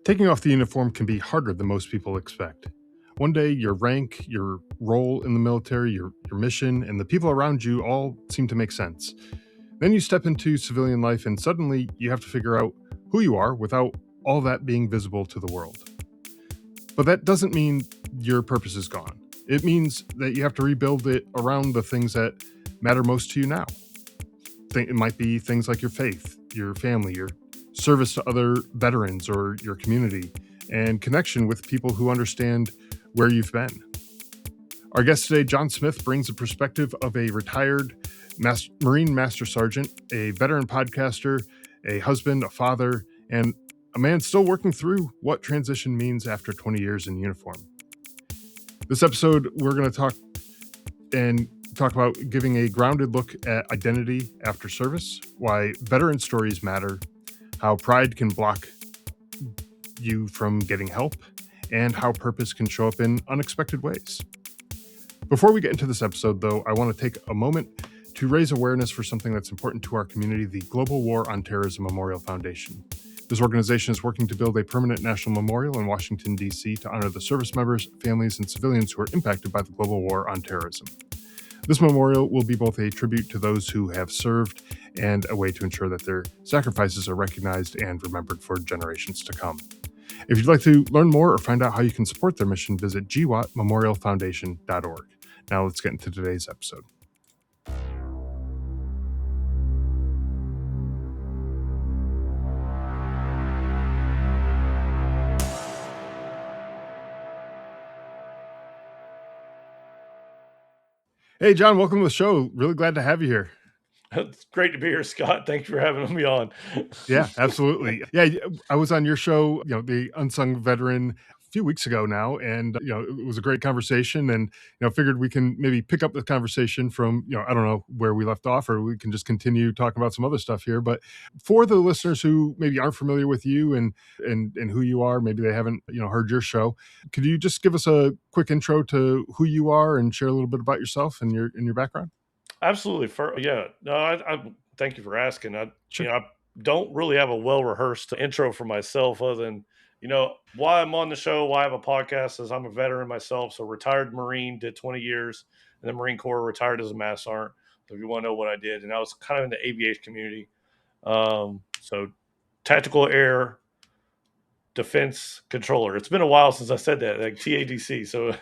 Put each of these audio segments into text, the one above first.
Taking off the uniform can be harder than most people expect. One day, your rank, your role in the military, your mission, and the people around you all seem to make sense. Then you step into civilian life, and suddenly you have to figure out who you are without all that being visible to the world. But that doesn't mean your purpose is gone. It means that you have to rebuild it around the things that matter most to you now. It might be things like your faith, your family, your service to other veterans or your community, and connection with people who understand where you've been. Our guest today, John Smith, brings a perspective of a retired Marine Master Sergeant, a veteran podcaster, a husband, a father, and a man still working through what transition means after 20 years in uniform. This episode, we're going to talk about giving a grounded look at identity after service, why veteran stories matter, how pride can block you from getting help, and how purpose can show up in unexpected ways. Before we get into this episode, though, I want to take a moment to raise awareness for something that's important to our community, the Global War on Terrorism Memorial Foundation. This organization is working to build a permanent national memorial in Washington, D.C. to honor the service members, families, and civilians who are impacted by the global war on terrorism. This memorial will be both a tribute to those who have served and a way to ensure that their sacrifices are recognized and remembered for generations to come. If you'd like to learn more or find out how you can support their mission, visit gwatmemorialfoundation.org. Now let's get into today's episode. Hey, John, welcome to the show. Really glad to have you here. It's great to be here, Scott. Thank you for having me on. Yeah, absolutely. Yeah, I was on your show, the Unsung Veteran, a few weeks ago now, and it was a great conversation, and figured we can maybe pick up the conversation from I don't know where we left off, or we can just continue talking about some other stuff here. But for the listeners who maybe aren't familiar with you and who you are, maybe they haven't heard your show, could you just give us a quick intro to who you are and share a little bit about yourself and your background? Absolutely. I thank you for asking. Sure. I don't really have a well-rehearsed intro for myself other than, why I'm on the show, why I have a podcast is I'm a veteran myself. So retired Marine, did 20 years in the Marine Corps, retired as a Mass Sergeant. So if you want to know what I did, and I was kind of in the aviation community. So tactical air defense controller. It's been a while since I said that, like TADC. So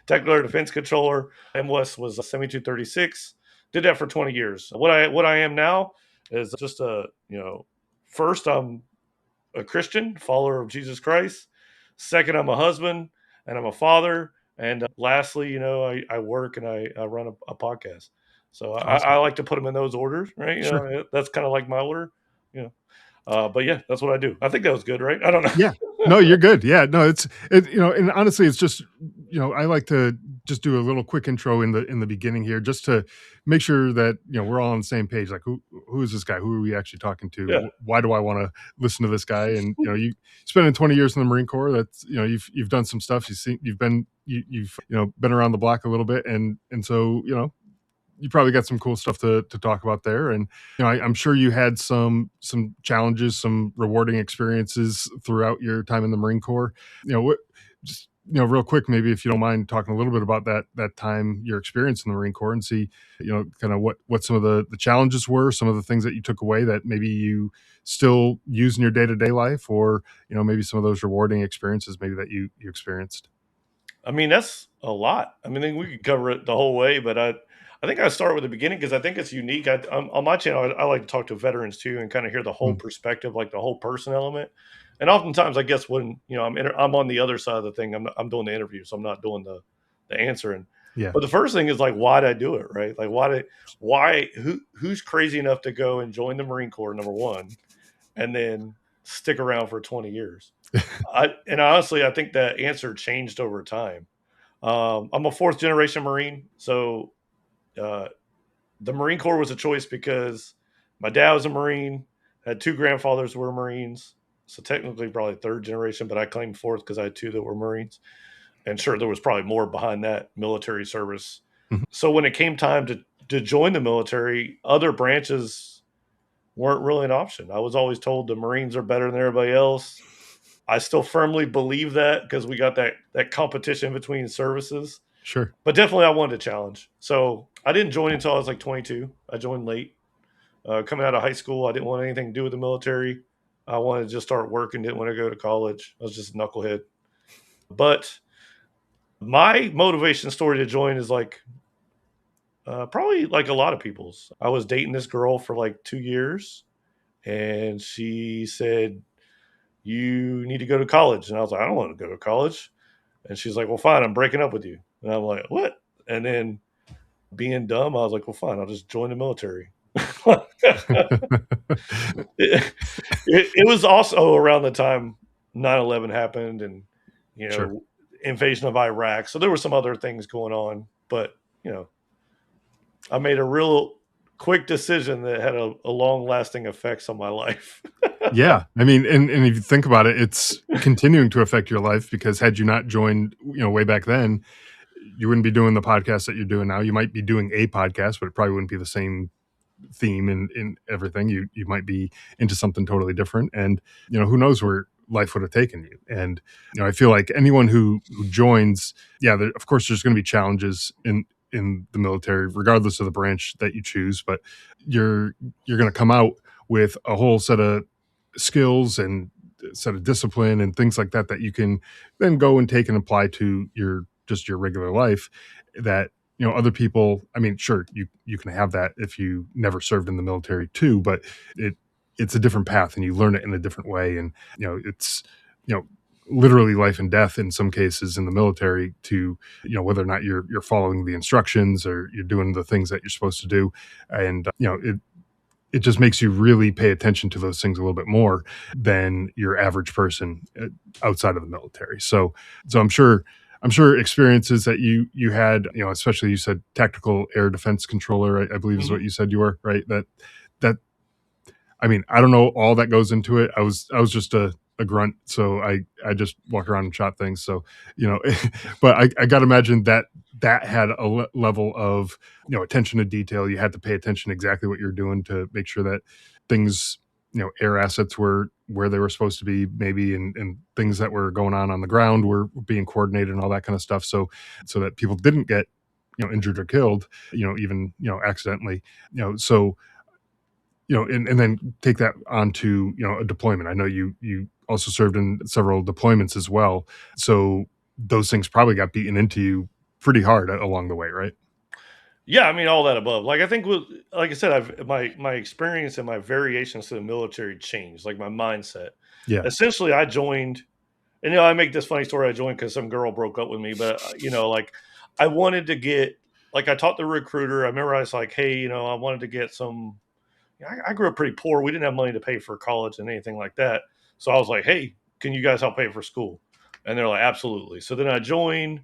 tactical air defense controller. MWES was a 7236. Did that for 20 years. What I am now is just first I'm a Christian, follower of Jesus Christ. Second, I'm a husband and I'm a father. And lastly, I work and I run a podcast. So Awesome. I like to put them in those orders, right? Sure. That's kind of like my order, but yeah, that's what I do. I think that was good, right? I don't know. Yeah. No, you're good. Yeah. No, and honestly, it's just, I like to just do a little quick intro in the beginning here, just to make sure that, we're all on the same page. Like who is this guy? Who are we actually talking to? Yeah. Why do I want to listen to this guy? And, you spending 20 years in the Marine Corps, that's, you've done some stuff. You've been around the block a little bit. And so, you probably got some cool stuff to talk about there. And, I'm sure you had some challenges, some rewarding experiences throughout your time in the Marine Corps. Real quick, maybe if you don't mind talking a little bit about that time, your experience in the Marine Corps, and see, kind of what some of the challenges were, some of the things that you took away that maybe you still use in your day-to-day life, or, maybe some of those rewarding experiences maybe that you experienced. I mean, that's a lot. I mean, we could cover it the whole way, but I think I start with the beginning because I think it's unique. On my channel, I like to talk to veterans too and kind of hear the whole perspective, like the whole person element. And oftentimes, I guess when I'm on the other side of the thing, I'm doing the interview, so I'm not doing the answering. Yeah. But the first thing is like, why did I do it? Right? Like, who's crazy enough to go and join the Marine Corps, number one, and then stick around for 20 years? And honestly, I think that answer changed over time. I'm a fourth generation Marine, so the Marine Corps was a choice because my dad was a Marine, had two grandfathers who were Marines, so technically probably third generation, but I claim fourth because I had two that were Marines. And sure, there was probably more behind that military service. Mm-hmm. So when it came time to join the military, other branches weren't really an option. I was always told the Marines are better than everybody else. I still firmly believe that because we got that competition between services. Sure. But definitely, I wanted a challenge. So I didn't join until I was like 22. I joined late. Coming out of high school, I didn't want anything to do with the military. I wanted to just start working. Didn't want to go to college. I was just a knucklehead. But my motivation story to join is like probably like a lot of people's. I was dating this girl for like 2 years, and she said, "You need to go to college." And I was like, "I don't want to go to college." And she's like, "Well, fine, I'm breaking up with you." And I'm like, "What?" And then being dumb, I was like, "Well, fine, I'll just join the military." It was also around the time 9/11 happened, and you Sure. know, invasion of Iraq. So there were some other things going on, but you know, I made a real quick decision that had a long lasting effects on my life. Yeah. I mean, and if you think about it, it's continuing to affect your life because had you not joined, way back then, you wouldn't be doing the podcast that you're doing now. You might be doing a podcast, but it probably wouldn't be the same theme in everything. You might be into something totally different. And, who knows where life would have taken you. And, I feel like anyone who joins, of course there's going to be challenges in the military, regardless of the branch that you choose, but you're going to come out with a whole set of skills and set of discipline and things like that that you can then go and take and apply to your regular life that other people, I mean, sure, you can have that if you never served in the military too, but it's a different path and you learn it in a different way. And it's literally life and death in some cases in the military to whether or not you're following the instructions or you're doing the things that you're supposed to do. And it just makes you really pay attention to those things a little bit more than your average person outside of the military. So I'm sure experiences that you had, especially you said tactical air defense controller, I believe is what Mhm. you said you were, right? That I mean, I don't know all that goes into it. I was just a grunt, so I just walk around and shot things. So but I got to imagine that had a level of attention to detail. You had to pay attention exactly what you're doing to make sure that things air assets were where they were supposed to be, maybe, and things that were going on the ground were being coordinated and all that kind of stuff. So that people didn't get injured or killed, even accidentally, so and then take that onto a deployment. I know you also served in several deployments as well, so those things probably got beaten into you pretty hard along the way, right? Yeah, I mean all that above. Like I think, like I said, I've my experience and my variations to the military changed. Like my mindset. Yeah. Essentially, I joined, and I make this funny story. I joined because some girl broke up with me, but like I wanted to get, like I talked to the recruiter. I remember I was like, hey, I wanted to get some. I grew up pretty poor. We didn't have money to pay for college and anything like that. So I was like, hey, can you guys help pay for school? And they're like, absolutely. So then I joined.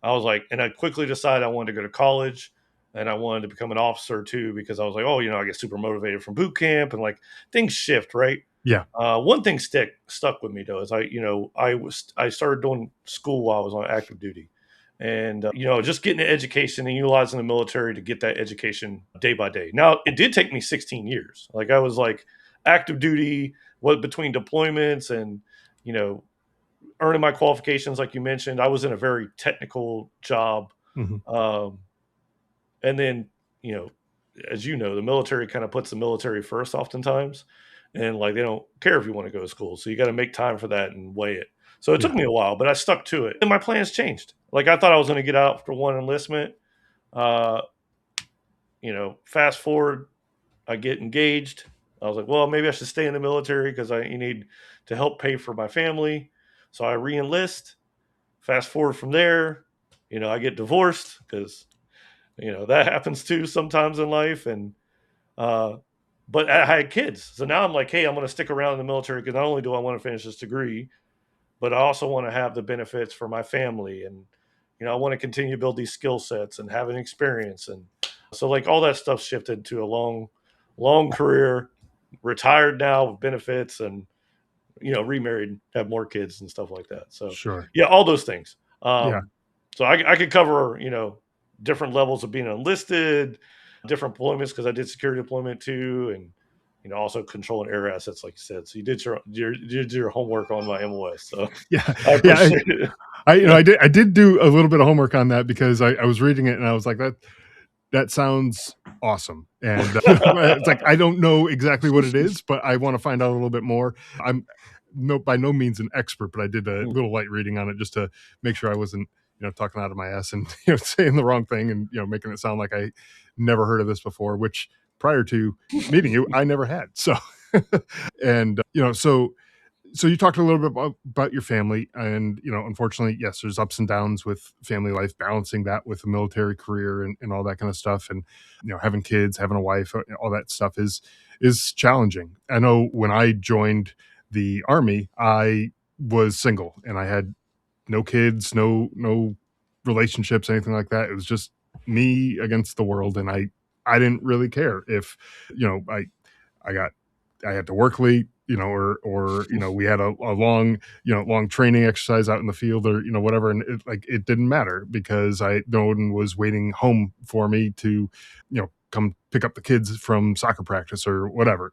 I was like, and I quickly decided I wanted to go to college and I wanted to become an officer too because I was like, oh, I get super motivated from boot camp and like things shift, right? Yeah. One thing stuck with me though is I started doing school while I was on active duty, and just getting an education and utilizing the military to get that education day by day. Now it did take me 16 years. Like I was like active duty, what between deployments and you know earning my qualifications, like you mentioned. I was in a very technical job, Hmm. um, and then you know, as you know, the military kind of puts the military first, oftentimes, and like they don't care if you want to go to school, so you got to make time for that and weigh it. So it took Yeah. me a while, but I stuck to it, and my plans changed. Like I thought I was going to get out after one enlistment. Uh, fast forward, I get engaged. I was like, well, maybe I should stay in the military because you need to help pay for my family. So I re-enlist. Fast forward from there, I get divorced because that happens too sometimes in life, and uh, but I had kids, so now I'm like, hey, I'm going to stick around in the military because not only do I want to finish this degree, but I also want to have the benefits for my family, and I want to continue to build these skill sets and have an experience, and so like all that stuff shifted to a long career, retired now with benefits, and remarried, have more kids and stuff like that. So Sure. yeah, all those things. Yeah. So I could cover, different levels of being enlisted, different deployments because I did security deployment too, and also controlling air assets, like you said. So you did your homework on my MOS. So Yeah, I yeah. appreciate it. I did do a little bit of homework on that because I was reading it and I was like, that sounds awesome. And it's like, I don't know exactly what it is, but I want to find out a little bit more. I'm by no means an expert, but I did a little light reading on it just to make sure I wasn't, talking out of my ass and, saying the wrong thing and, making it sound like I never heard of this before, which prior to meeting you, I never had. So, and, so you talked a little bit about your family and unfortunately yes, there's ups and downs with family life, balancing that with a military career and all that kind of stuff, and having kids, having a wife, all that stuff is challenging. I know when I joined the army, I was single and I had no kids, no relationships, anything like that. It was just me against the world, and I didn't really care if I got I had to work late, or we had a long long training exercise out in the field, or whatever, and it didn't matter because no one was waiting home for me to come pick up the kids from soccer practice or whatever.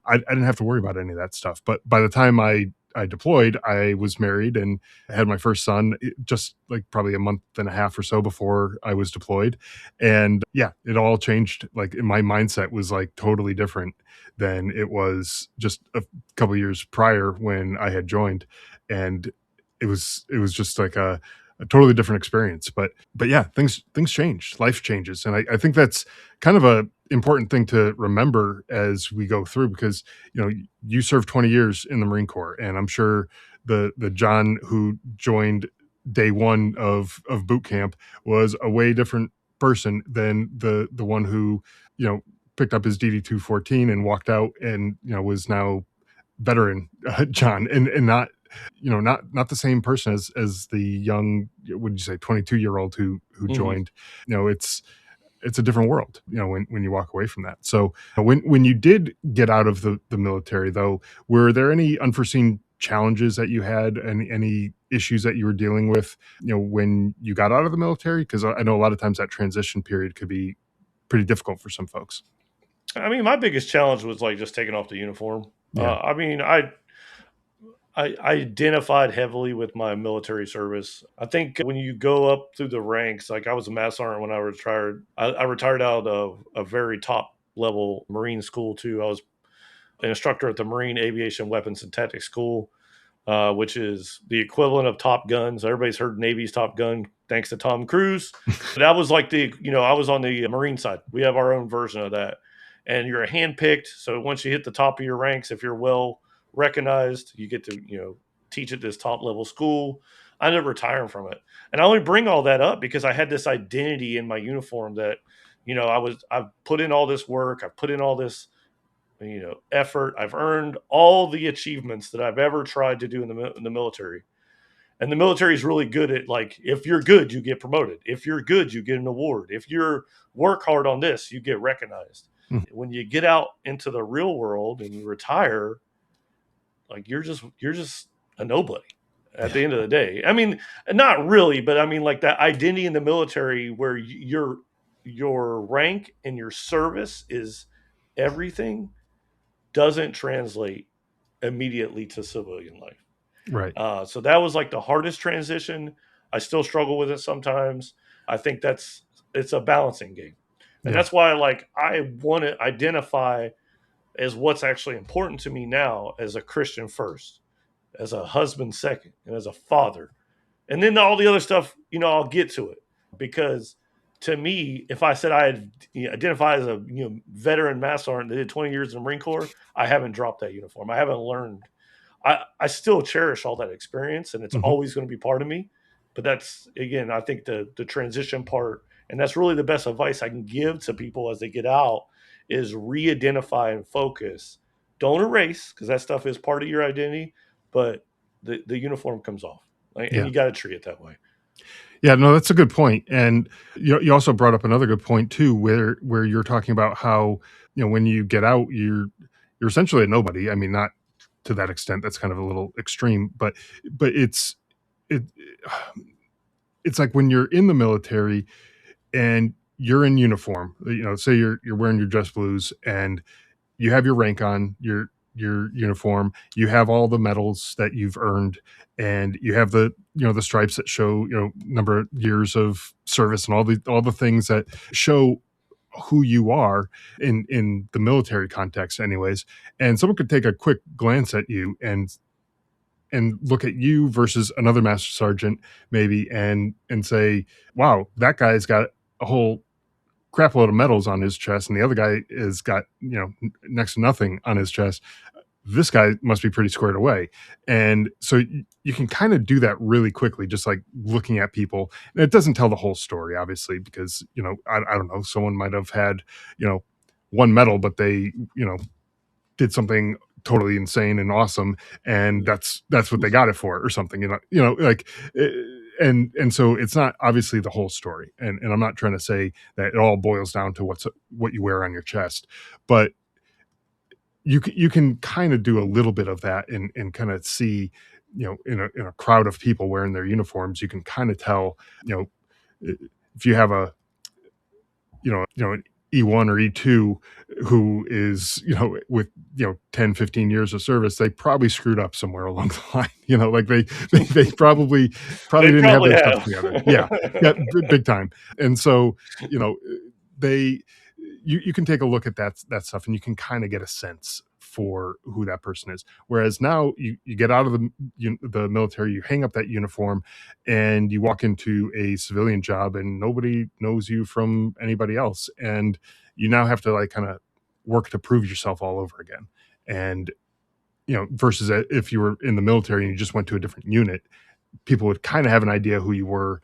I didn't have to worry about any of that stuff. But by the time I deployed, I was married and I had my first son just like probably a month and a half or so before I was deployed. And yeah, it all changed. Like my mindset was like totally different than it was just a couple of years prior when I had joined. And it was just like a totally different experience. But yeah, things change, life changes. And I think that's kind of a important thing to remember as we go through, because you served 20 years in the Marine Corps, and I'm sure the John who joined day one of boot camp was a way different person than the one who picked up his DD-214 and walked out and was now veteran John, and not the same person as the young, would you say, 22-year-old who joined. It's a different world, when you walk away from that. So when you did get out of the military, though, were there any unforeseen challenges that you had, any issues that you were dealing with, when you got out of the military? Because I know a lot of times that transition period could be pretty difficult for some folks. I mean, my biggest challenge was like just taking off the uniform. Yeah. I mean, I identified heavily with my military service. I think when you go up through the ranks, like I was a mass sergeant when I retired. I retired out of a very top level Marine school too. I was an instructor at the Marine Aviation Weapons and Tactics School, which is the equivalent of Top Gun. So everybody's heard Navy's Top Gun, thanks to Tom Cruise. That was like I was on the Marine side. We have our own version of that. And you're handpicked. So once you hit the top of your ranks, if you're well recognized, you get to, teach at this top level school. I ended up retiring from it. And I only bring all that up because I had this identity in my uniform that, I've put in all this work. I've put in all this, effort. I've earned all the achievements that I've ever tried to do in the military. And the military is really good at, like, if you're good, you get promoted. If you're good, you get an award. If you work hard on this, you get recognized. Mhm. When you get out into the real world and you retire, like you're just a nobody at the end of the day. I mean, not really, but I mean like that identity in the military where your rank and your service is everything doesn't translate immediately to civilian life. Right. So that was like the hardest transition. I still struggle with it sometimes. I think it's a balancing game. And Yeah. that's why like I want to identify as what's actually important to me now as a Christian first, as a husband second, and as a father. And then all the other stuff, I'll get to it. Because to me, if I said I had identified as a veteran mass sergeant that did 20 years in the Marine Corps, I haven't dropped that uniform. I haven't learned. I still cherish all that experience, and it's Mhm. always going to be part of me. But that's, again, I think the transition part, and that's really the best advice I can give to people as they get out, is re-identify and focus. Don't erase, because that stuff is part of your identity, but the uniform comes off, and Yeah. you got to treat it that way. Yeah, no, that's a good point. And you also brought up another good point too, where you're talking about how, when you get out, you're essentially a nobody. I mean, not to that extent. That's kind of a little extreme, but it it's like when you're in the military and you're in uniform, say you're wearing your dress blues and you have your rank on your uniform, you have all the medals that you've earned, and you have the the stripes that show number of years of service and all the things that show who you are in the military context anyways. And someone could take a quick glance at you and look at you versus another master sergeant maybe and say, wow, that guy's got a whole crap load of medals on his chest and the other guy has got next to nothing on his chest. This guy must be pretty squared away. And so you can kind of do that really quickly, just like looking at people. And it doesn't tell the whole story, obviously, because I don't know, someone might have had one medal, but they did something totally insane and awesome, and that's what they got it for or something, like and so it's not obviously the whole story, and I'm not trying to say that it all boils down to what you wear on your chest, but you can kind of do a little bit of that and kind of see, in a crowd of people wearing their uniforms, you can kind of tell, if you have a an E1 or E2 who is, with 10, 15 years of service, they probably screwed up somewhere along the line. Like they probably They didn't have probably their have. stuff together. Yeah, big time. And so, they you can take a look at that stuff and you can kind of get a sense for who that person is. Whereas now you get out of the military, you hang up that uniform, and you walk into a civilian job, and nobody knows you from anybody else, and you now have to like kind of work to prove yourself all over again. And versus if you were in the military and you just went to a different unit, people would kind of have an idea who you were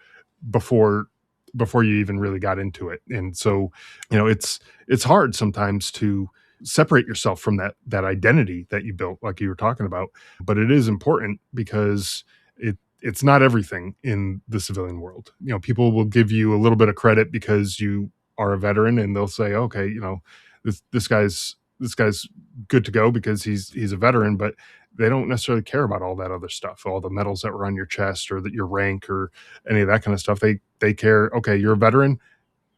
before you even really got into it. And so, it's hard sometimes to separate yourself from that identity that you built, like you were talking about. But it is important because it's not everything in the civilian world. People will give you a little bit of credit because you are a veteran, and they'll say, okay, this guy's good to go because he's a veteran, but they don't necessarily care about all that other stuff, all the medals that were on your chest or that your rank or any of that kind of stuff. They care, okay, you're a veteran,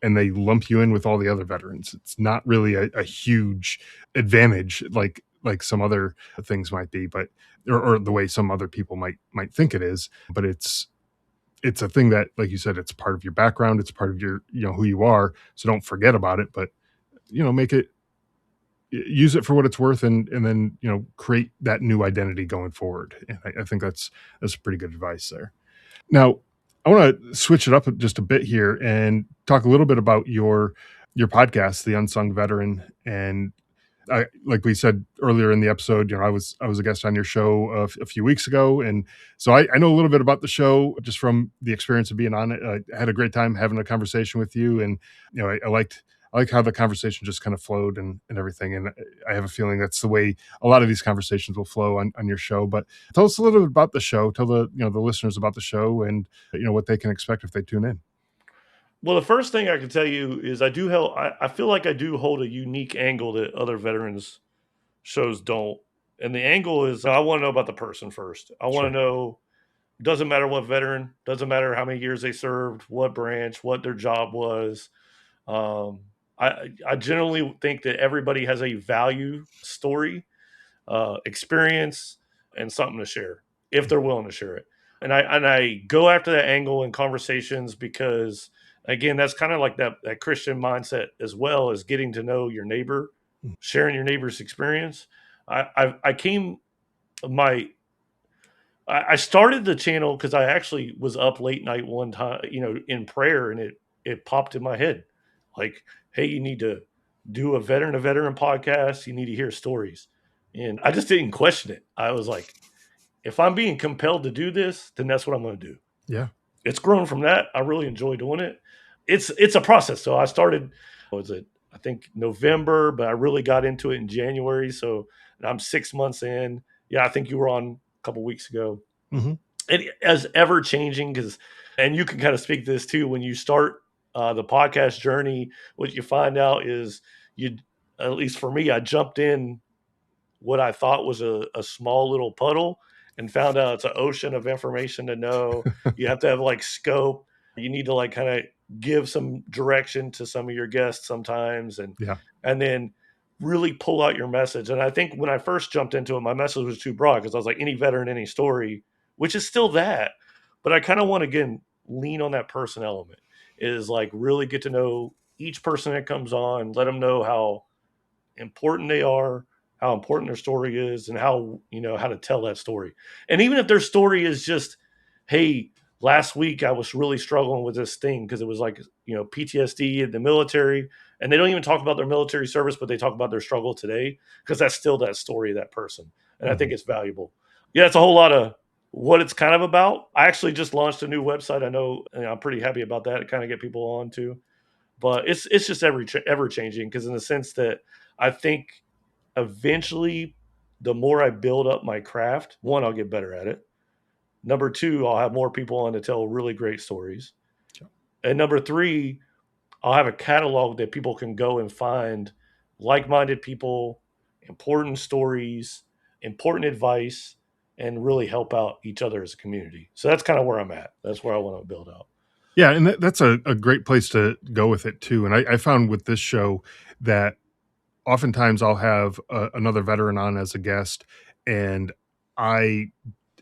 and they lump you in with all the other veterans. It's not really a huge advantage like some other things might be, but or the way some other people might think it is. But it's a thing that, like you said, it's part of your background, it's part of your who you are. So don't forget about it, but make it, use it for what it's worth, and then create that new identity going forward. And I think that's pretty good advice there. Now, I want to switch it up just a bit here and talk a little bit about your podcast, the Unsung Veteran. And like we said earlier in the episode, I was a guest on your show a few weeks ago, and so I know a little bit about the show just from the experience of being on it. I had a great time having a conversation with you, and I liked how the conversation just kind of flowed and everything. And I have a feeling that's the way a lot of these conversations will flow on your show. But tell us a little bit about the show. Tell the listeners about the show and what they can expect if they tune in. Well, the first thing I can tell you is I feel like I do hold a unique angle that other veterans shows don't. And the angle is I want to know about the person first. I want to Sure. know, doesn't matter what veteran, doesn't matter how many years they served, what branch, what their job was. Um, I generally think that everybody has a value story, experience, and something to share if they're willing to share it. And I go after that angle in conversations because, again, that's kind of like that Christian mindset, as well as getting to know your neighbor, sharing your neighbor's experience. I came my I started the channel because I actually was up late night one time, in prayer, and it popped in my head, like, hey, you need to do a veteran podcast. You need to hear stories, and I just didn't question it. I was like, if I'm being compelled to do this, then that's what I'm going to do. Yeah. It's grown from that. I really enjoy doing it. It's a process. So I started, what was it? I think November, but I really got into it in January. So I'm 6 months in. Yeah, I think you were on a couple weeks ago. Mm-hmm. It as ever changing and you can kind of speak to this too. When you start the podcast journey, what you find out is at least for me, I jumped in what I thought was a small little puddle and found out it's an ocean of information to know. You have to have like scope. You need to like kind of give some direction to some of your guests sometimes. Yeah. And then really pull out your message. And I think when I first jumped into it, my message was too broad because I was like, any veteran, any story, which is still that. But I kind of want to, again, lean on that person element, is like really get to know each person that comes on, let them know how important they are, how important their story is, and how, how to tell that story. And even if their story is just, hey, last week I was really struggling with this thing because it was like, PTSD in the military, and they don't even talk about their military service, but they talk about their struggle today because that's still that story of that person. And I think it's valuable. Yeah, it's a whole lot of what it's kind of about. I actually just launched a new website. I know, and I'm pretty happy about that to kind of get people on too. But it's just ever changing, because in the sense that I think eventually the more I build up my craft, one, I'll get better at it. Number two, I'll have more people on to tell really great stories. And number three, I'll have a catalog that people can go and find like-minded people, important stories, important advice, and really help out each other as a community. So that's kind of where I'm at. That's where I want to build out. Yeah, and that's a great place to go with it too. And I found with this show that oftentimes I'll have another veteran on as a guest, and I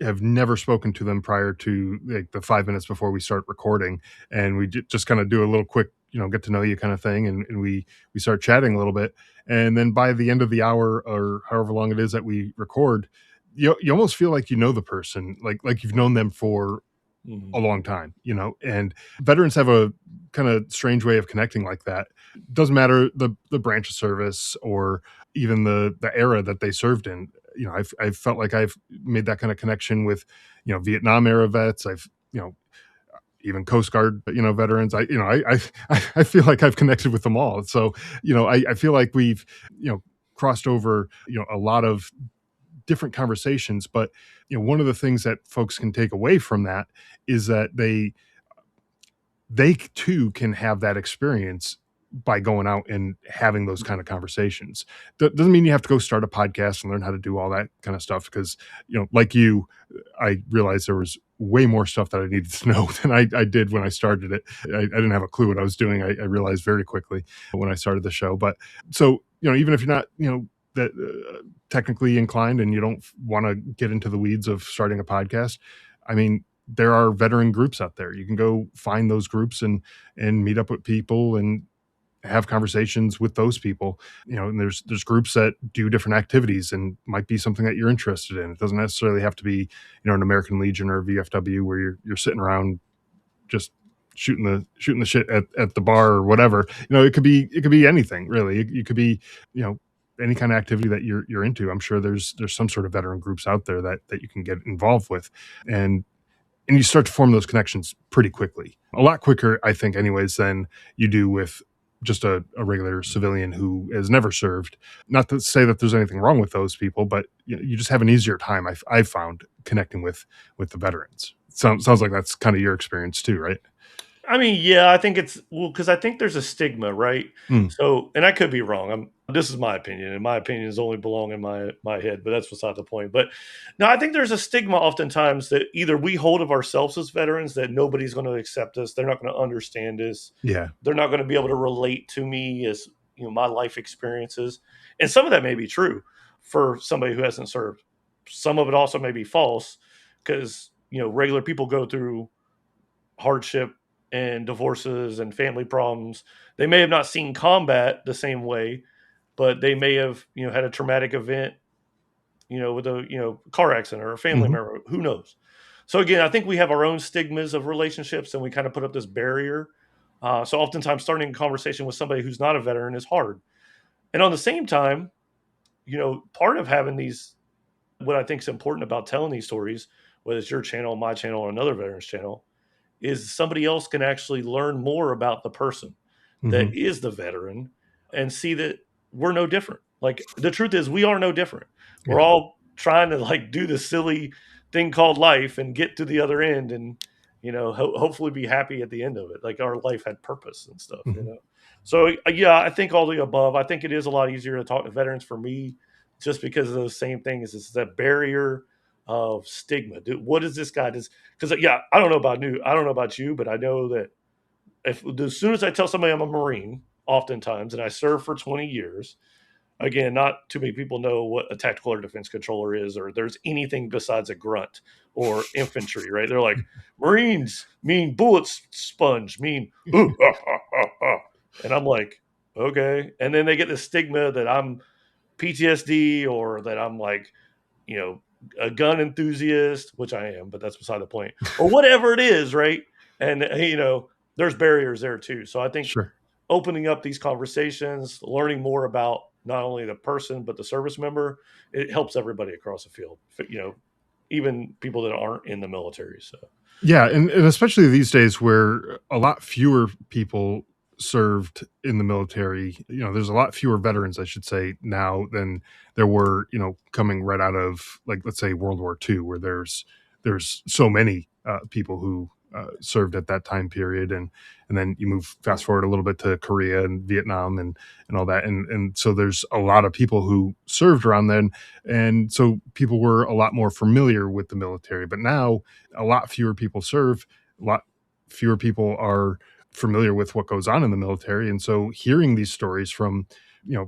have never spoken to them prior to like the 5 minutes before we start recording, and we just kind of do a little quick, get to know you kind of thing, and we start chatting a little bit, and then by the end of the hour or however long it is that we record, you almost feel like you know the person, like you've known them for a long time, and veterans have a kind of strange way of connecting like that. Doesn't matter the branch of service or even the era that they served in. I've felt like I've made that kind of connection with, Vietnam era vets. I've, even Coast Guard, veterans. I feel like I've connected with them all. So, I feel like we've, crossed over, a lot of different conversations. But one of the things that folks can take away from that is that they too can have that experience by going out and having those kind of conversations. That doesn't mean you have to go start a podcast and learn how to do all that kind of stuff, because, like you, I realized there was way more stuff that I needed to know than I did when I started it. I didn't have a clue what I was doing. I realized very quickly when I started the show. But so, even if you're not, that technically inclined and you don't want to get into the weeds of starting a podcast, I mean, there are veteran groups out there. You can go find those groups and meet up with people and have conversations with those people. And there's groups that do different activities and might be something that you're interested in. It doesn't necessarily have to be, an American Legion or VFW where you're sitting around just shooting the shit at the bar or whatever. It could be anything really. You could be, any kind of activity that you're into. I'm sure there's some sort of veteran groups out there that you can get involved with, and you start to form those connections pretty quickly, a lot quicker, I think, anyways, than you do with just a regular civilian who has never served. Not to say that there's anything wrong with those people, but you just have an easier time, I've found, connecting with the veterans. Sounds like that's kind of your experience too, right? I mean, yeah, I think it's, well, because I think there's a stigma, right? Mm, So, and I could be wrong. This is my opinion, and my opinions only belong in my head, but that's beside the point. But no, I think there's a stigma oftentimes that either we hold of ourselves as veterans, that nobody's going to accept us, they're not going to understand us, yeah. they're not going to be able to relate to me as, my life experiences, and some of that may be true for somebody who hasn't served. Some of it also may be false, because regular people go through hardship and divorces and family problems. They may have not seen combat the same way, but they may have, had a traumatic event, with a, car accident or a family Hmm. member, who knows? So again, I think we have our own stigmas of relationships, and we kind of put up this barrier. So oftentimes starting a conversation with somebody who's not a veteran is hard. And on the same time, part of having these, what I think is important about telling these stories, whether it's your channel, my channel, or another veteran's channel, is somebody else can actually learn more about the person that Hmm. is the veteran and see that we're no different. Like, the truth is, we are no different. We're Yeah. all trying to like do the silly thing called life and get to the other end, and hopefully be happy at the end of it. Like, our life had purpose and stuff. Hmm. So yeah, I think all the above. I think it is a lot easier to talk to veterans for me, just because of those same things. It's that barrier of stigma. What is this guy? Because yeah, I don't know about you, but I know that as soon as I tell somebody I'm a Marine, oftentimes, and I served for 20 years, again, not too many people know what a tactical air defense controller is, or there's anything besides a grunt or infantry, right? They're like, Marines mean bullets sponge, mean, ooh, ah, ah, ah, ah. And I'm like, okay. And then they get the stigma that I'm PTSD or that I'm like, you know, a gun enthusiast, which I am, but that's beside the point, or whatever it is, right? And, there's barriers there too. So I think Sure. opening up these conversations, learning more about not only the person but the service member, it helps everybody across the field. Even people that aren't in the military. So Yeah, and especially these days where a lot fewer people served in the military. There's a lot fewer veterans, I should say, now than there were, coming right out of, like, let's say World War II, where there's so many people who served at that time period, and then you move fast forward a little bit to Korea and Vietnam and all that, and so there's a lot of people who served around then, and so people were a lot more familiar with the military. But now a lot fewer people serve, a lot fewer people are familiar with what goes on in the military. And so hearing these stories from,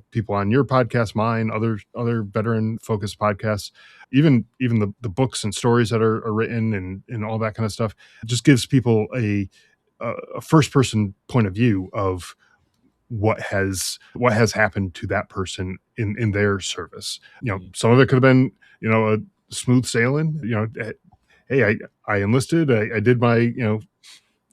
people on your podcast, mine, other veteran focused podcasts, even the books and stories that are written and all that kind of stuff, just gives people a first person point of view of what has happened to that person in their service. Some of it could have been, a smooth sailing. Hey, I enlisted. I did my,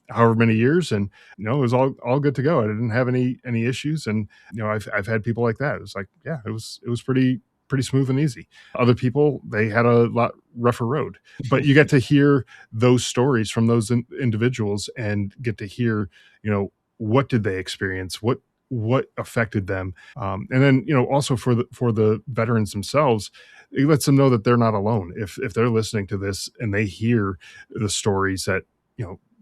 however many years, and it was all good to go. I didn't have any issues, and I've had people like that. It was like, yeah, it was pretty smooth and easy. Other people, they had a lot rougher road, but you get to hear those stories from those individuals and get to hear, what did they experience, what affected them, and then also for the veterans themselves, it lets them know that they're not alone. If they're listening to this and they hear the stories that,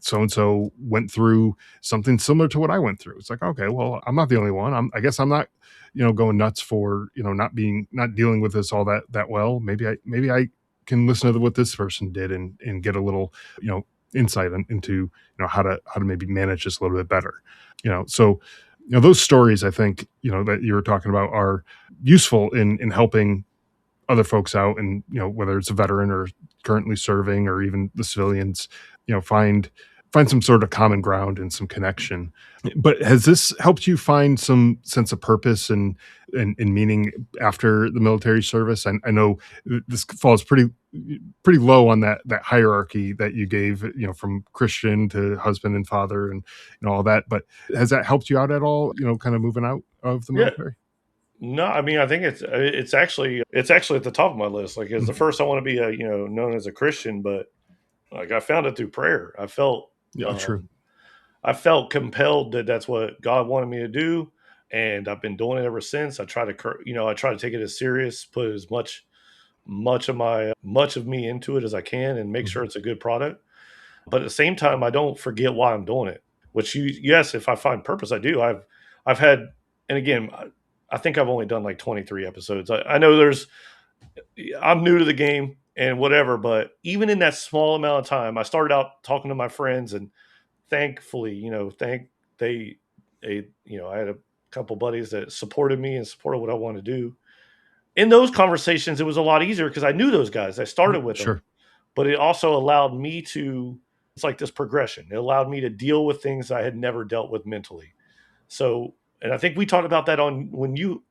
so and so went through something similar to what I went through. It's like, okay, well, I'm not the only one. I guess I'm not, going nuts for, not dealing with this all that well. Maybe I can listen to what this person did and get a little, insight into, how to maybe manage this a little bit better. So, those stories, I think, that you were talking about, are useful in helping other folks out, and whether it's a veteran or currently serving, or even the civilians, find some sort of common ground and some connection. But has this helped you find some sense of purpose and meaning after the military service? I know this falls pretty low on that hierarchy that you gave, from Christian to husband and father, and all that. But has that helped you out at all, kind of moving out of the yeah, military? no, I mean, I think it's actually at the top of my list. Like, it's the Mhm. first I want to be known as a Christian, but like I found it through prayer. Yeah, true. Um, I felt compelled that that's what God wanted me to do, and I've been doing it ever since. I try to take it as serious, put as much of me into it as I can, and make Mhm. sure it's a good product. But at the same time, I don't forget why I'm doing it. Which yes, if I find purpose, I do. I've had, and again, I think I've only done like 23 episodes. I know I'm new to the game and whatever, but even in that small amount of time, I started out talking to my friends, and thankfully, they, I had a couple buddies that supported me and supported what I wanted to do. In those conversations, it was a lot easier because I knew those guys. I started with them, Sure. but it also allowed me to. It's like this progression. It allowed me to deal with things I had never dealt with mentally. So, and I think we talked about that on when you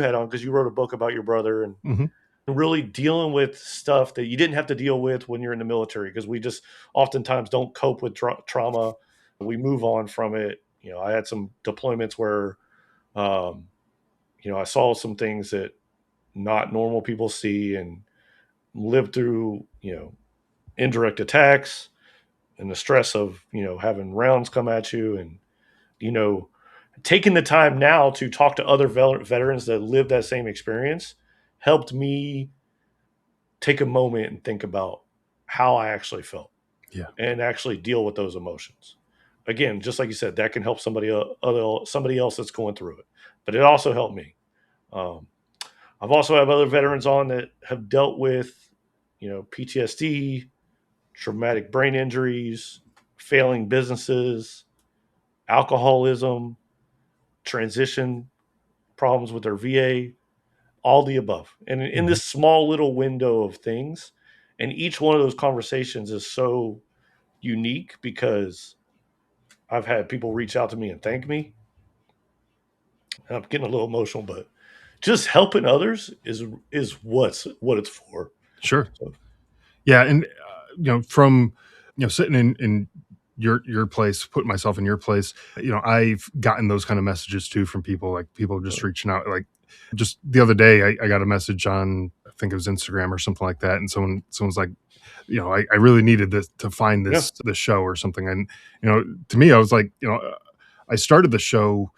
had on, because you wrote a book about your brother, and Mhm. really dealing with stuff that you didn't have to deal with when you're in the military, because we just oftentimes don't cope with trauma. We move on from it. I had some deployments where, um, I saw some things that not normal people see, and lived through, indirect attacks, and the stress of, having rounds come at you, and, you know, taking the time now to talk to other veterans that lived that same experience helped me take a moment and think about how I actually felt, Yeah. and actually deal with those emotions. Again, just like you said, that can help somebody else that's going through it, but it also helped me. Um, I've also had other veterans on that have dealt with, PTSD, traumatic brain injuries, failing businesses, alcoholism, transition problems with their VA. all the above. And in this small little window of things, and each one of those conversations is so unique because I've had people reach out to me and thank me. And I'm getting a little emotional, but just helping others is what it's for. Sure. So, Yeah, and from sitting in your place, putting myself in your place, I've gotten those kind of messages too from people, like people just reaching out. Like just the other day, I got a message on, I think it was Instagram or something like that, and someone's like, I really needed this to find yeah. this show or something, and to me, I was like, I started the show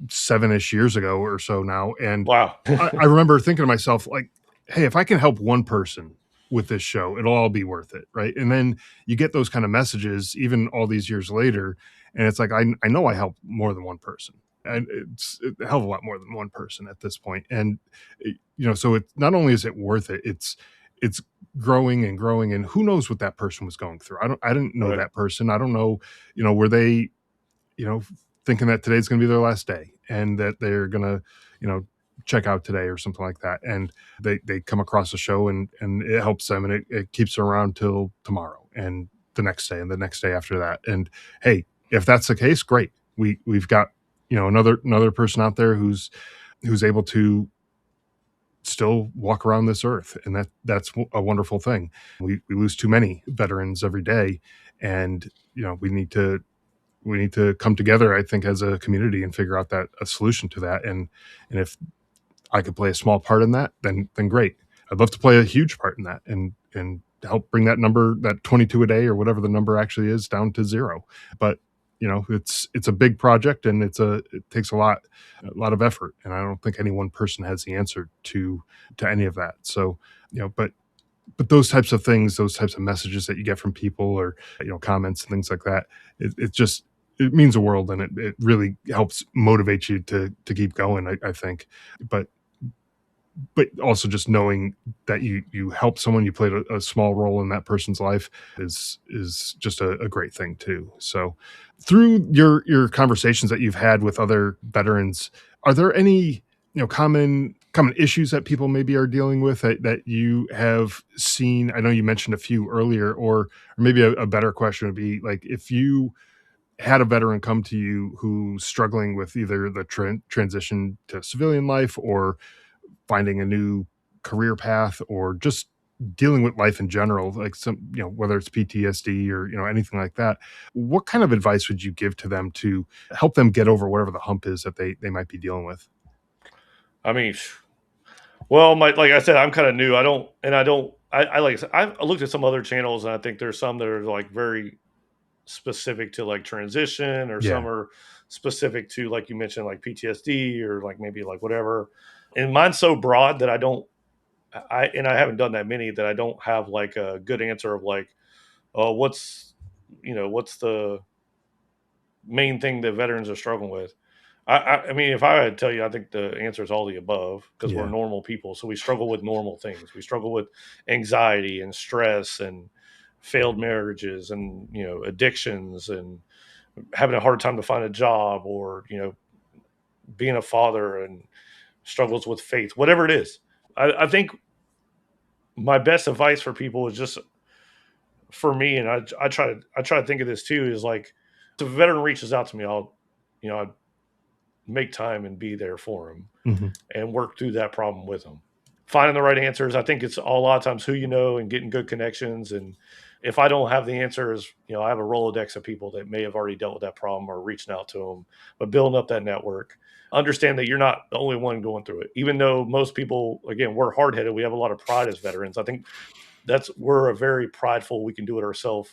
7-ish years ago or so now, and Wow. I remember thinking to myself, like, hey, if I can help one person with this show, it'll all be worth it, right? And then you get those kind of messages even all these years later, and it's like I know I helped more than one person, and it's a hell of a lot more than one person at this point. And so it not only is it worth it, it's growing and growing, and who knows what that person was going through. I didn't know Right. that person. I don't know, were they you know, thinking that today's going to be their last day and that they're going to, check out today or something like that. And they come across a show and it helps them, and it keeps them around till tomorrow and the next day and the next day after that. And hey, if that's the case, great. We've got, another person out there who's able to still walk around this earth, and that's a wonderful thing. We lose too many veterans every day, and we need to come together, I think, as a community and figure out that a solution to that. And if I could play a small part in that, then great. I'd love to play a huge part in that and help bring that number, that 22 a day or whatever the number actually is, down to zero. But it's a big project, and it takes a lot of effort, and I don't think any one person has the answer to any of that. So, but those types of things, those types of messages that you get from people, or comments and things like that, it means the world, and it really helps motivate you to keep going, I think. But but also just knowing that you help someone, you played a small role in that person's life, is just a great thing too. So through your conversations that you've had with other veterans, are there any common issues that people maybe are dealing with that you have seen? I know you mentioned a few earlier, or maybe a better question would be, like, if you had a veteran come to you who's struggling with either the transition to civilian life, or finding a new career path, or just dealing with life in general, like some, whether it's PTSD or, anything like that, what kind of advice would you give to them to help them get over whatever the hump is that they might be dealing with? I mean, well, like I said, I'm kind of new. I like I said, I've looked at some other channels, and I think there's some that are like very specific to like transition, or Yeah. some are specific to, like you mentioned, like PTSD, or like maybe like whatever. And mine's so broad that I haven't done that many, that I don't have like a good answer of like, oh, what's the main thing that veterans are struggling with. I mean, if I had to tell you, I think the answer is all the above, because we're Yeah. normal people. So we struggle with normal things. We struggle with anxiety and stress and failed marriages and, addictions, and having a hard time to find a job, or, being a father, and struggles with faith, whatever it is. I think my best advice for people is just, for me, and I try to think of this too, is like, if a veteran reaches out to me, I'd make time and be there for them, Hmm. and work through that problem with them. Finding the right answers, I think it's a lot of times who you know, and getting good connections. And if I don't have the answers, I have a Rolodex of people that may have already dealt with that problem, or reaching out to them, but building up that network. Understand that you're not the only one going through it. Even though most people, again, we're hard headed, we have a lot of pride as veterans. I think we're a very prideful, we can do it ourselves.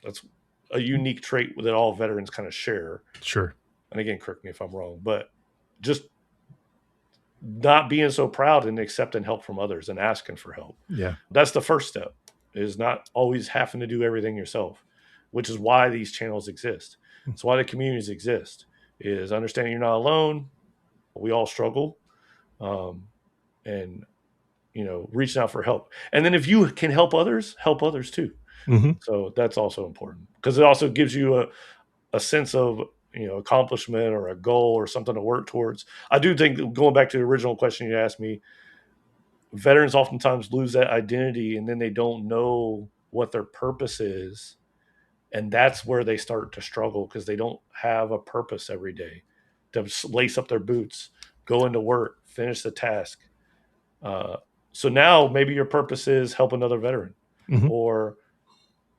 That's a unique trait that all veterans kind of share. Sure. And again, correct me if I'm wrong, but just not being so proud and accepting help from others and asking for help. Yeah. That's the first step, is not always having to do everything yourself, which is why these channels exist. It's why the communities exist, is understanding you're not alone. We all struggle. Um, and, reaching out for help. And then if you can help others too. Hmm. So that's also important, because it also gives you a sense of accomplishment or a goal or something to work towards. I do think, going back to the original question you asked me, veterans oftentimes lose that identity and then they don't know what their purpose is. And that's where they start to struggle because they don't have a purpose every day to lace up their boots, go into work, finish the task. Uh, so now maybe your purpose is help another veteran Mhm. or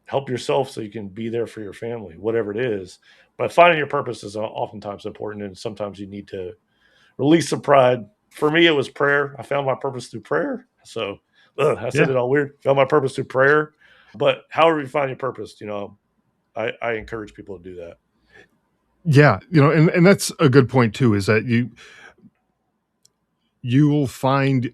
help yourself so you can be there for your family, whatever it is. But finding your purpose is oftentimes important, and sometimes you need to release some pride. For me, it was prayer. I found my purpose through prayer. So I said Yeah. it all weird. Found my purpose through prayer. But however you find your purpose, I encourage people to do that. Yeah, and that's a good point too, is that you will find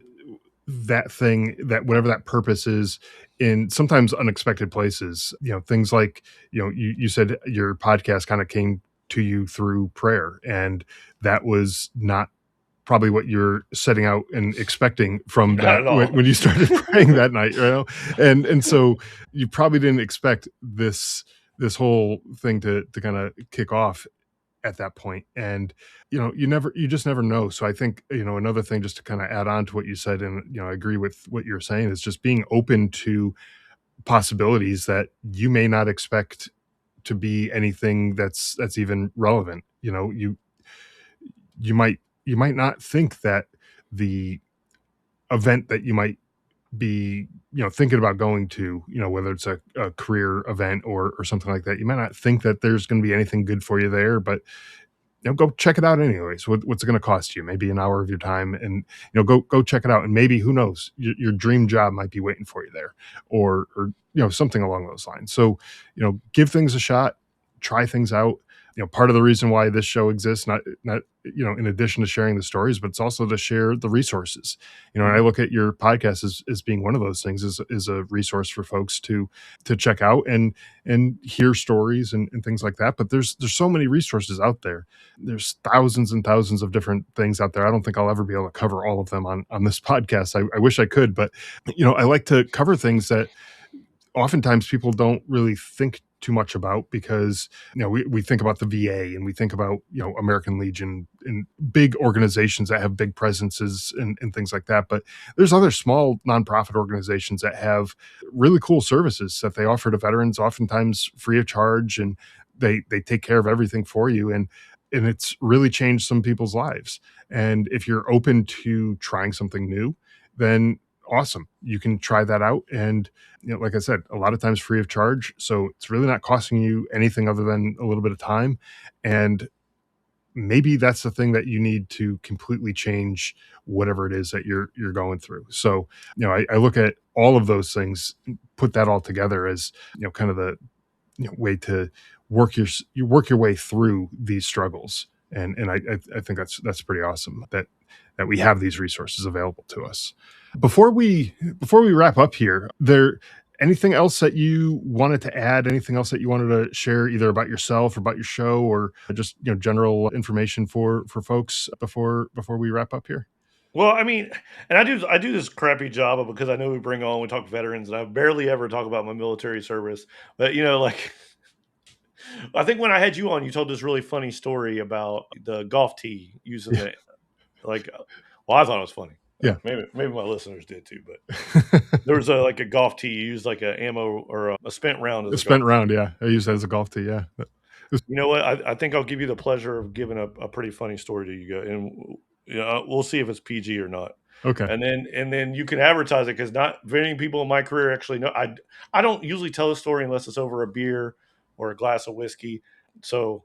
that thing, that whatever that purpose is, in sometimes unexpected places. Things like, you said your podcast kind of came to you through prayer, and that was not probably what you're setting out and expecting from Not that at when, all. when you started praying that night, and so you probably didn't expect this whole thing to kind of kick off at that point. And you just never know. So I think, another thing, just to kind of add on to what you said, and I agree with what you're saying, is just being open to possibilities that you may not expect to be anything that's even relevant. You might not think that the event that you might be thinking about going to, whether it's a career event or something like that, you might not think that there's going to be anything good for you there, but go check it out anyways. What's it going to cost you? Maybe an hour of your time, and go check it out. And maybe, who knows, your dream job might be waiting for you there, or something along those lines. So give things a shot, try things out. Part of the reason why this show exists, not in addition to sharing the stories, but it's also to share the resources. And I Mhm. look at your podcast as being one of those things, is a resource for folks to check out and hear stories and things like that. But there's so many resources out there. There's thousands and thousands of different things out there. I don't think I'll ever be able to cover all of them on this podcast. I wish I could, but I like to cover things that oftentimes people don't really think too much about, because we think about the VA, and we think about American Legion and big organizations that have big presences and things like that. But there's other small nonprofit organizations that have really cool services that they offer to veterans, oftentimes free of charge, and they take care of everything for you, and it's really changed some people's lives. And if you're open to trying something new, then awesome, you can try that out. And like I said, a lot of times free of charge. So it's really not costing you anything other than a little bit of time. And maybe that's the thing that you need to completely change whatever it is that you're going through. So, I look at all of those things, put that all together as, kind of the way to work your way through these struggles. And I think that's pretty awesome that we have these resources available to us. Before we wrap up here, there anything else that you wanted to add? Anything else that you wanted to share, either about yourself or about your show, or just general information for folks before we wrap up here? Well, I mean, and I do this crappy job of, because I know we talk veterans, and I barely ever talk about my military service. But like, I think when I had you on, you told this really funny story about the golf tee using Yeah, the like. Well, I thought it was funny. yeah. Maybe my listeners did too. But there was like a golf tee, you used like a ammo or a spent round as A a golf spent tee. round, yeah. I use that as a golf tee, yeah. You know what? I think I'll give you the pleasure of giving a pretty funny story to you go, and we'll see if it's PG or not. Okay. And then you can advertise it, because not very many people in my career actually know. I don't usually tell a story unless it's over a beer or a glass of whiskey. So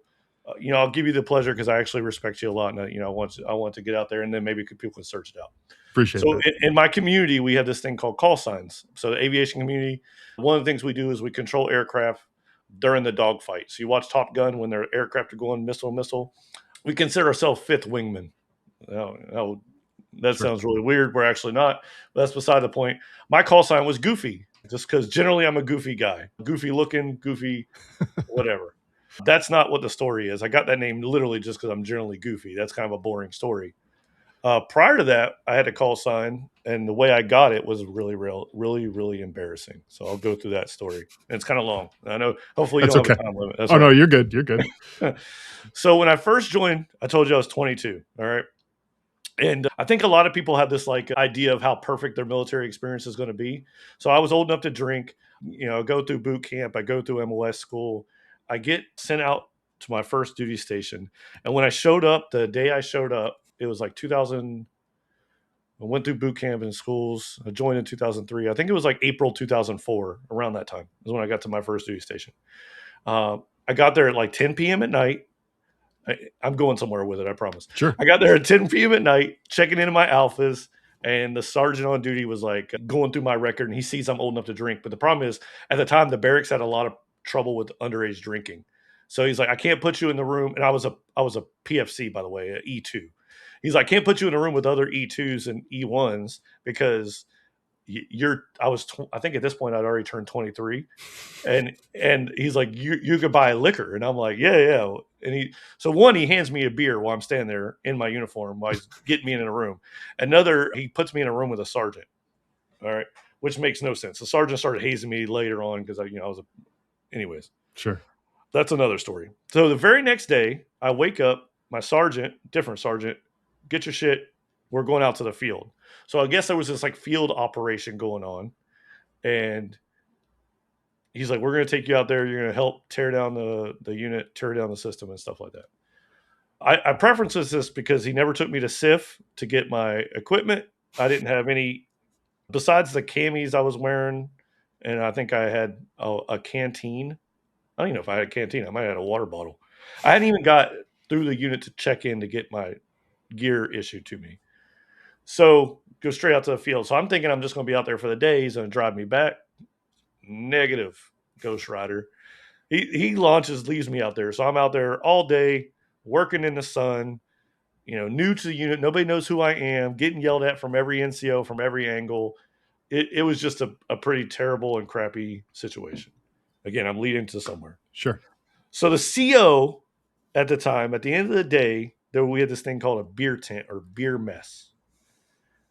I'll give you the pleasure because I actually respect you a lot, and I want to get out there, and then maybe people can search it out. Appreciate So that. in my community, we have this thing called call signs. So the aviation community, one of the things we do is we control aircraft during the dogfight. So you watch Top Gun when their aircraft are going missile, missile. We consider ourselves fifth wingman. That Sure. sounds really weird. We're actually not. But that's beside the point. My call sign was Goofy, just because generally I'm a goofy guy, goofy looking, goofy, whatever. That's not what the story is. I got that name literally just because I'm generally goofy. That's kind of a boring story. Prior to that, I had a call sign, and the way I got it was really embarrassing. So I'll go through that story. And it's kind of long. I know. Hopefully, you That's don't have okay. a time limit. That's Oh all no, right. you're good. You're good. So when I first joined, I told you I was 22. All right. And I think a lot of people have this like idea of how perfect their military experience is going to be. So I was old enough to drink, go through boot camp, I go through MOS school, I get sent out to my first duty station. And when I showed up, the day I showed up, it was like 2000. I went through boot camp in schools. I joined in 2003. I think it was like April 2004, around that time is when I got to my first duty station. I got there at like 10 p.m. at night. I'm going somewhere with it, I promise. Sure. I got there at 10 p.m. at night, checking into my alphas, and the sergeant on duty was like going through my record, and he sees I'm old enough to drink. But the problem is, at the time, the barracks had a lot of trouble with underage drinking. So he's like, I can't put you in the room. And I was a PFC, by the way, a E2. He's like, I can't put you in a room with other E2s and E1s because I think at this point I'd already turned 23, and he's like, you could buy liquor, and I'm like, yeah. And he hands me a beer while I'm standing there in my uniform while he's getting me in a room. He puts me in a room with a sergeant. All right, which makes no sense. The sergeant started hazing me later on because anyways. Sure. That's another story. So the very next day, I wake up, my sergeant, different sergeant, get your shit. We're going out to the field. So I guess there was this like field operation going on. And he's like, we're going to take you out there. You're going to help tear down the unit, tear down the system and stuff like that. I preference this because he never took me to SIF to get my equipment. I didn't have any, besides the camis I was wearing. And I think I had a canteen. I don't even know if I had a canteen. I might have had a water bottle. I hadn't even got through the unit to check in to get my gear issued to me. So go straight out to the field. So I'm thinking I'm just going to be out there for the day. He's going to drive me back. Negative, Ghost Rider. He leaves me out there. So I'm out there all day working in the sun, new to the unit. Nobody knows who I am, getting yelled at from every NCO, from every angle. It was just a pretty terrible and crappy situation. Again, I'm leading to somewhere. Sure. So the CO at the time, at the end of the day, we had this thing called a beer tent or beer mess.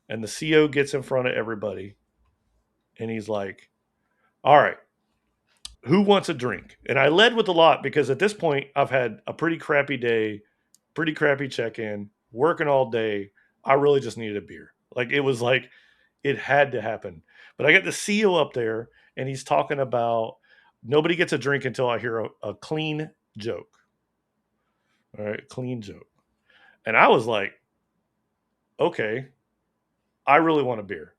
And the CO gets in front of everybody and he's like, all right, who wants a drink? And I led with a lot because at this point I've had a pretty crappy day, pretty crappy check-in, working all day. I really just needed a beer. Like it was like it had to happen. But I got the CO up there and he's talking about nobody gets a drink until I hear a clean joke. All right, clean joke. And I was like, okay, I really want a beer.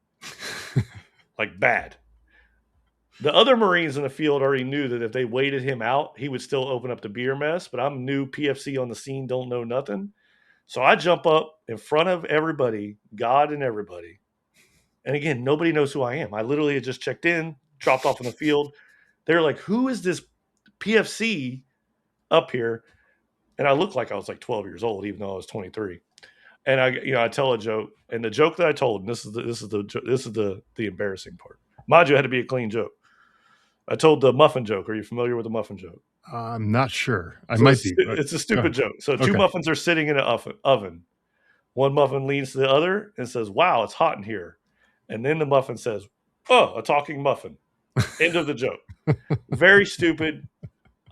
Like bad. The other Marines in the field already knew that if they waited him out, he would still open up the beer mess. But I'm new PFC on the scene, don't know nothing. So I jump up in front of everybody, God and everybody. And again, nobody knows who I am. I literally had just checked in, dropped off in the field. They're like, who is this PFC up here? And I looked like I was like 12 years old, even though I was 23. And I tell a joke, and the joke that I told, and this is the embarrassing part. Mind you, it had to be a clean joke. I told the muffin joke. Are you familiar with the muffin joke? I'm not sure. I So might be. it's a stupid joke. So two Okay. muffins are sitting in an oven. One muffin leans to the other and says, "Wow, it's hot in here." And then the muffin says, "Oh, a talking muffin." End of the joke. Very stupid.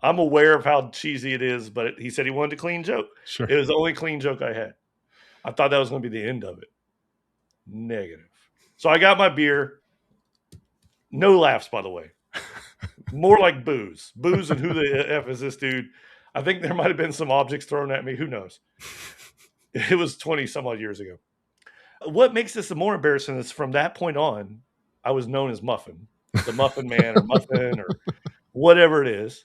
I'm aware of how cheesy it is, but he said he wanted a clean joke. Sure. It was the only clean joke I had. I thought that was going to be the end of it. Negative. So I got my beer. No laughs, by the way. More like booze. Booze and who the F is this dude? I think there might have been some objects thrown at me. Who knows? It was 20 some odd years ago. What makes this more embarrassing is from that point on, I was known as Muffin, the Muffin Man or Muffin or whatever it is.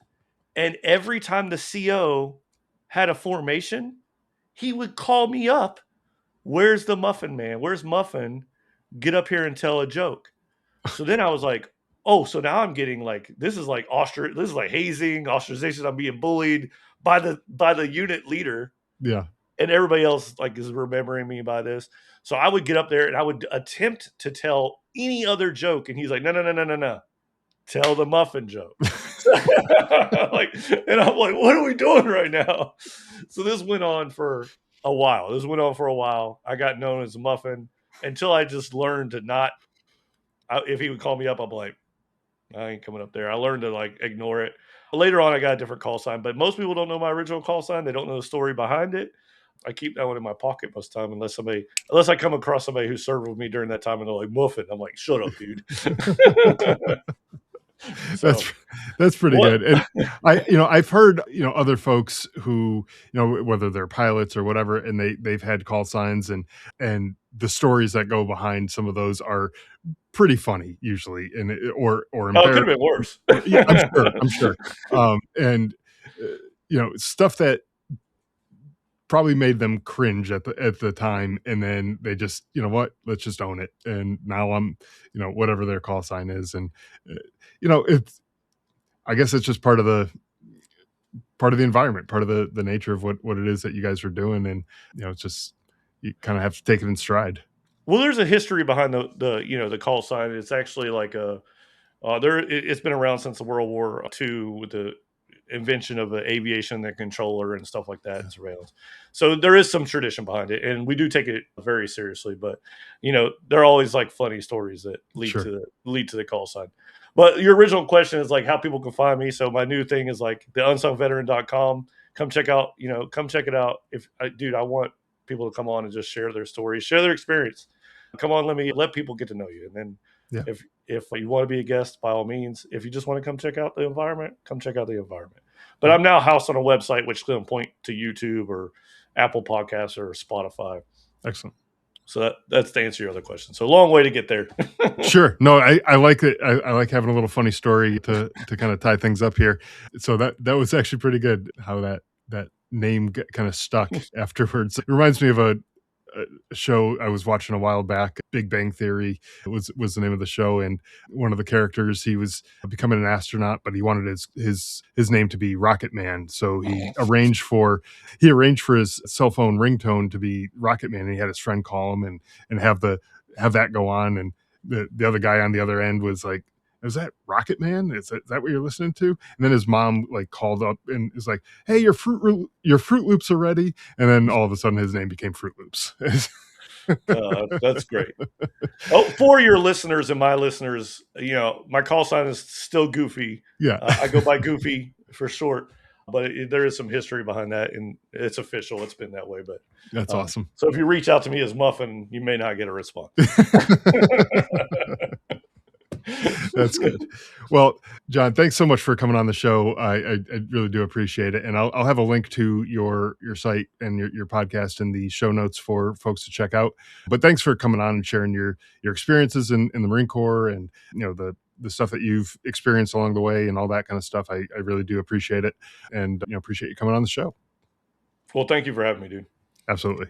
And every time the CO had a formation, he would call me up. Where's the Muffin Man? Where's Muffin? Get up here and tell a joke. So then I was like, oh, so now I'm getting like, this is like hazing, ostracization. I'm being bullied by the unit leader. Yeah. And everybody else like is remembering me by this. So I would get up there and I would attempt to tell any other joke. And he's like, no. Tell the muffin joke. And I'm like, what are we doing right now? So this went on for a while. This went on for a while. I got known as Muffin until I just learned to not. If he would call me up, I'm like, I ain't coming up there. I learned to like ignore it. Later on, I got a different call sign, but most people don't know my original call sign. They don't know the story behind it. I keep that one in my pocket most of the time, unless I come across somebody who served with me during that time and they're like Muffin. I'm like, shut up, dude. So, that's pretty good. And I've heard, other folks who, whether they're pilots or whatever, and they've had call signs, and the stories that go behind some of those are pretty funny usually, and or it could have been worse. Yeah, I'm sure. And stuff that probably made them cringe at the time, and then they just, let's just own it. And now I'm, whatever their call sign is, and it's, I guess it's just part of the environment, part of the nature of what it is that you guys are doing, and it's just, you kind of have to take it in stride. Well, there's a history behind the call sign. It's actually like it's been around since the World War II with the invention of the aviation, the controller, and stuff like that, and surveillance. So there is some tradition behind it, and we do take it very seriously. But there are always like funny stories that lead Sure. to the call sign. But your original question is like how people can find me. So my new thing is like the unsungveteran.com. Come check out, come check it out. I want people to come on and just share their stories, share their experience. Come on, let people get to know you. And then if you want to be a guest, by all means. If you just want to come check out the environment, come check out the environment. But I'm now housed on a website which can point to YouTube or Apple Podcasts or Spotify. Excellent. So that's to answer your other question. So a long way to get there. Sure. No, I like it. I like having a little funny story to kind of tie things up here. So that was actually pretty good, how that name kind of stuck afterwards. It reminds me of a show I was watching a while back, Big Bang Theory was the name of the show, and one of the characters, he was becoming an astronaut, but he wanted his name to be Rocket Man, so he arranged for his cell phone ringtone to be Rocket Man, and he had his friend call him and have that go on, and the other guy on the other end was like, "Is that Rocket Man? Is that what you're listening to?" And then his mom like called up and is like, "Hey, your Fruit Loops are ready." And then all of a sudden his name became Fruit Loops. That's great. Oh, for your listeners and my listeners, my call sign is still Goofy. Yeah. I go by Goofy for short, but there is some history behind that, and it's official. It's been that way, but that's awesome. So if you reach out to me as Muffin, you may not get a response. That's good. Well, John, thanks so much for coming on the show. I really do appreciate it. And I'll have a link to your site and your podcast in the show notes for folks to check out. But thanks for coming on and sharing your experiences in the Marine Corps, and the stuff that you've experienced along the way and all that kind of stuff. I really do appreciate it, and appreciate you coming on the show. Well, thank you for having me, dude. Absolutely.